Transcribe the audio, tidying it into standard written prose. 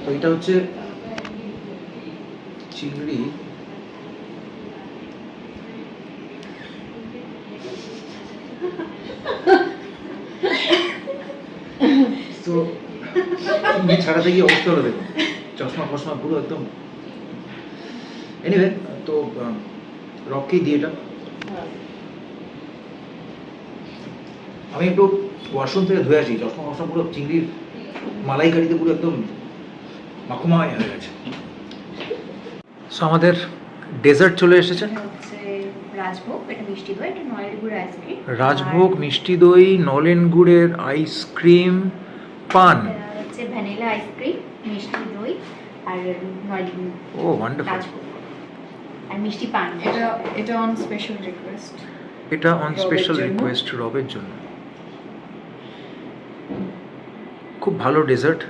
তো এটা হচ্ছে চিংড়ি, তো চিংড়ি ছাড়াতে গিয়ে অবস্থা হলো দেখুন, চশমা ফশমা পুরো একদম। এনিওয়ে, তো রককেই দিয়ে এটা। আমি একটু ওয়াশরুম থেকে ধুয়ে আসি, চশমা ফশমা পুরো চিংড়ির মালাইকারিতে পুরো একদম মাখুমায় হয়ে গেছে। সো আমাদের ডেজার্ট চলে এসেছে। রাজভোগ, এটা মিষ্টি দই, এটা নলেন গুড়ের আইসক্রিম। রাজভোগ, মিষ্টি দই, নলেন গুড়ের আইসক্রিম, পান। হচ্ছে ভ্যানিলা আইসক্রিম, মিষ্টি দই আর নলেন গুড়। ও ওয়ান্ডারফুল। রাজভোগ আর মিষ্টি পান। এটা অন স্পেশাল রিকোয়েস্ট। এটা অন স্পেশাল জন্য। রিকোয়েস্ট রবের জন্য। খুব ভালো ডেজার্ট।